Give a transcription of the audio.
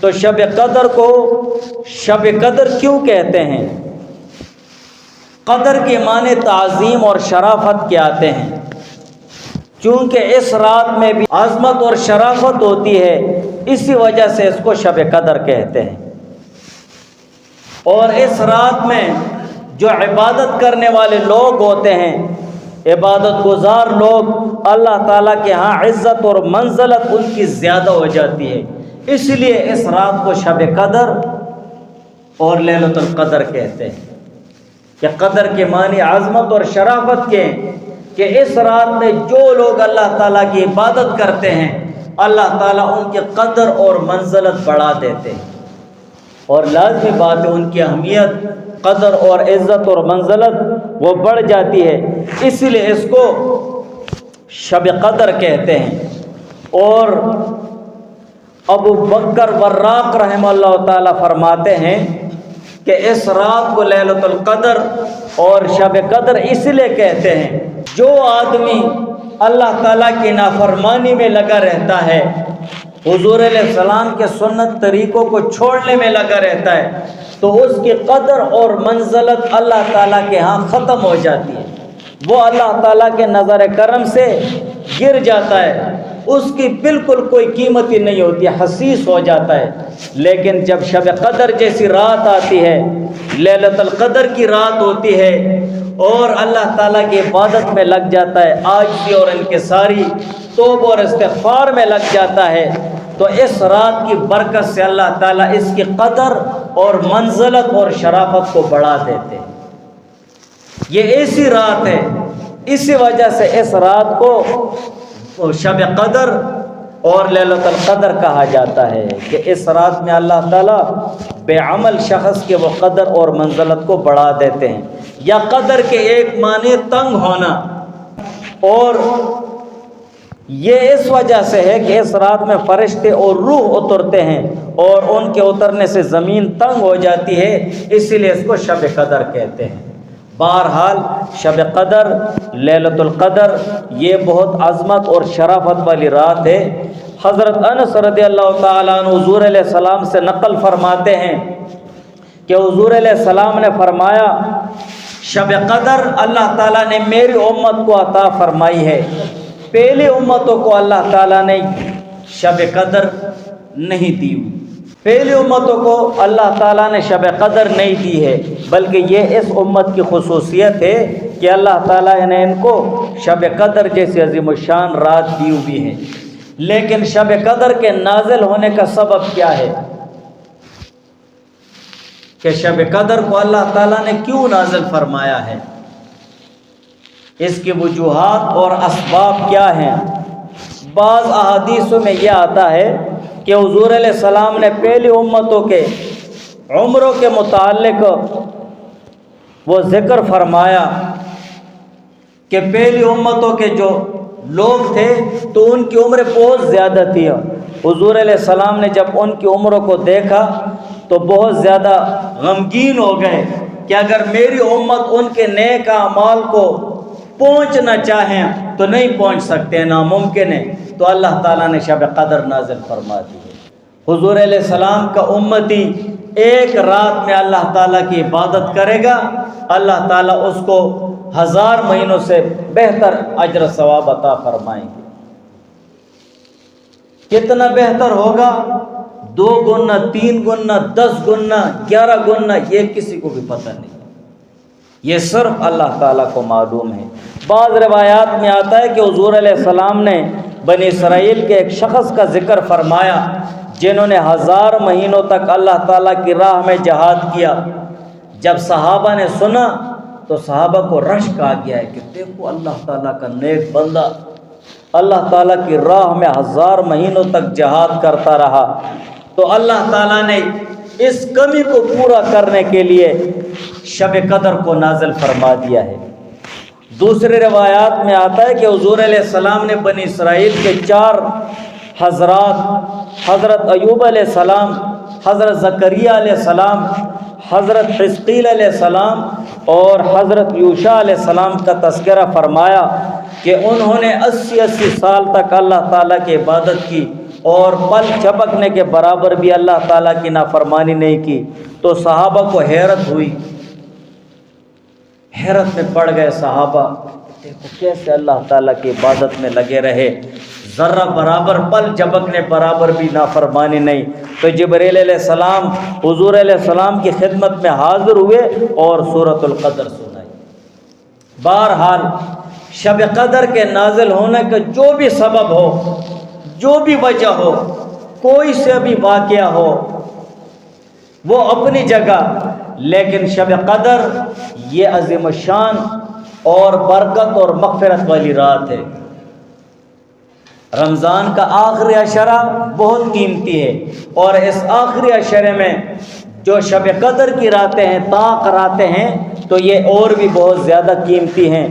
تو شب قدر کو شب قدر کیوں کہتے ہیں؟ قدر کے معنی تعظیم اور شرافت کے آتے ہیں، چونکہ اس رات میں بھی عظمت اور شرافت ہوتی ہے، اسی وجہ سے اس کو شب قدر کہتے ہیں۔ اور اس رات میں جو عبادت کرنے والے لوگ ہوتے ہیں، عبادت گزار لوگ، اللہ تعالیٰ کے ہاں عزت اور منزلت ان کی زیادہ ہو جاتی ہے، اس لیے اس رات کو شب قدر اور لیلۃ القدر کہتے ہیں، کہ قدر کے معنی عظمت اور شرافت کے ہیں، کہ اس رات میں جو لوگ اللہ تعالیٰ کی عبادت کرتے ہیں، اللہ تعالیٰ ان کی قدر اور منزلت بڑھا دیتے ہیں، اور لازمی بات ہے ان کی اہمیت، قدر اور عزت اور منزلت وہ بڑھ جاتی ہے، اس لیے اس کو شب قدر کہتے ہیں۔ اور ابو بکر وراق رحمہ اللہ تعالیٰ فرماتے ہیں کہ اس رات کو لیلۃ القدر اور شب قدر اس لیے کہتے ہیں، جو آدمی اللہ تعالیٰ کی نافرمانی میں لگا رہتا ہے، حضور علیہ السلام کے سنت طریقوں کو چھوڑنے میں لگا رہتا ہے، تو اس کی قدر اور منزلت اللہ تعالیٰ کے ہاں ختم ہو جاتی ہے، وہ اللہ تعالیٰ کے نظر کرم سے گر جاتا ہے، اس کی بالکل کوئی قیمت ہی نہیں ہوتی، حسیس ہو جاتا ہے۔ لیکن جب شب قدر جیسی رات آتی ہے، لیلۃ القدر کی رات ہوتی ہے، اور اللہ تعالیٰ کی عبادت میں لگ جاتا ہے، عاجزی اور انکساری، توبہ اور استغفار میں لگ جاتا ہے، تو اس رات کی برکت سے اللہ تعالیٰ اس کی قدر اور منزلت اور شرافت کو بڑھا دیتے ہیں۔ یہ ایسی رات ہے، اسی وجہ سے اس رات کو شب قدر اور لیلۃ القدر کہا جاتا ہے، کہ اس رات میں اللہ تعالیٰ بے عمل شخص کے وہ قدر اور منزلت کو بڑھا دیتے ہیں۔ یا قدر کے ایک معنی تنگ ہونا، اور یہ اس وجہ سے ہے کہ اس رات میں فرشتے اور روح اترتے ہیں، اور ان کے اترنے سے زمین تنگ ہو جاتی ہے، اسی لیے اس کو شب قدر کہتے ہیں۔ بہرحال شب قدر، لیلۃ القدر، یہ بہت عظمت اور شرافت والی رات ہے۔ حضرت انس رضی اللہ تعالیٰ عنہ حضور علیہ السلام سے نقل فرماتے ہیں کہ حضور علیہ السلام نے فرمایا، شب قدر اللہ تعالیٰ نے میری امت کو عطا فرمائی ہے، پہلی امتوں کو اللہ تعالیٰ نے شب قدر نہیں دی، پہلی امتوں کو اللہ تعالیٰ نے شب قدر نہیں دی ہے، بلکہ یہ اس امت کی خصوصیت ہے کہ اللہ تعالیٰ نے ان کو شب قدر جیسی عظیم الشان رات دی ہوئی ہے۔ لیکن شب قدر کے نازل ہونے کا سبب کیا ہے؟ کہ شب قدر کو اللہ تعالیٰ نے کیوں نازل فرمایا ہے، اس کی وجوہات اور اسباب کیا ہیں؟ بعض احادیثوں میں یہ آتا ہے کہ حضور علیہ السلام نے پہلی امتوں کے عمروں کے متعلق وہ ذکر فرمایا کہ پہلی امتوں کے جو لوگ تھے تو ان کی عمریں بہت زیادہ تھی، حضور علیہ السلام نے جب ان کی عمروں کو دیکھا تو بہت زیادہ غمگین ہو گئے کہ اگر میری امت ان کے نیک اعمال کو پہنچنا چاہیں تو نہیں پہنچ سکتے، ناممکن ہے، تو اللہ تعالیٰ نے شب قدر نازل فرما دی ہے۔ حضور علیہ السلام کا امتی ایک رات میں اللہ تعالیٰ کی عبادت کرے گا، اللہ تعالیٰ اس کو 1000 مہینوں سے بہتر اجر ثواب عطا فرمائیں گے۔ کتنا بہتر ہوگا؟ 2 گنا، 3 گنا، 10 گنا، 11 گنا، یہ کسی کو بھی پتہ نہیں، یہ صرف اللہ تعالیٰ کو معلوم ہے۔ بعض روایات میں آتا ہے کہ حضور علیہ السلام نے بنی اسرائیل کے ایک شخص کا ذکر فرمایا جنہوں نے 1000 مہینوں تک اللہ تعالیٰ کی راہ میں جہاد کیا۔ جب صحابہ نے سنا تو صحابہ کو رشک آ گیا ہے کہ دیکھو اللہ تعالیٰ کا نیک بندہ اللہ تعالیٰ کی راہ میں 1000 مہینوں تک جہاد کرتا رہا، تو اللہ تعالیٰ نے اس کمی کو پورا کرنے کے لیے شب قدر کو نازل فرما دیا ہے۔ دوسرے روایات میں آتا ہے کہ حضور علیہ السلام نے بنی اسرائیل کے 4 حضرات، حضرت ایوب علیہ السلام، حضرت زکریا علیہ السلام، حضرت حزقیل علیہ السلام اور حضرت یوشع علیہ السلام کا تذکرہ فرمایا کہ انہوں نے 80 سال تک اللہ تعالیٰ کی عبادت کی اور پل جھپکنے کے برابر بھی اللہ تعالیٰ کی نافرمانی نہیں کی تو صحابہ کو حیرت ہوئی، حیرت میں پڑ گئے صحابہ، دیکھو کیسے اللہ تعالیٰ کی عبادت میں لگے رہے، ذرہ برابر پل جھپکنے برابر بھی نافرمانی نہیں۔ تو جبریل علیہ السلام حضور علیہ السلام کی خدمت میں حاضر ہوئے اور سورۃ القدر سنائی۔ بہرحال شب قدر کے نازل ہونے کا جو بھی سبب ہو، جو بھی وجہ ہو، کوئی سے بھی واقعہ ہو، وہ اپنی جگہ، لیکن شب قدر یہ عظیم الشان اور برکت اور مغفرت والی رات ہے۔ رمضان کا آخری عشرہ بہت قیمتی ہے، اور اس آخری عشرے میں جو شب قدر کی راتیں ہیں، طاق راتیں ہیں، تو یہ اور بھی بہت زیادہ قیمتی ہیں۔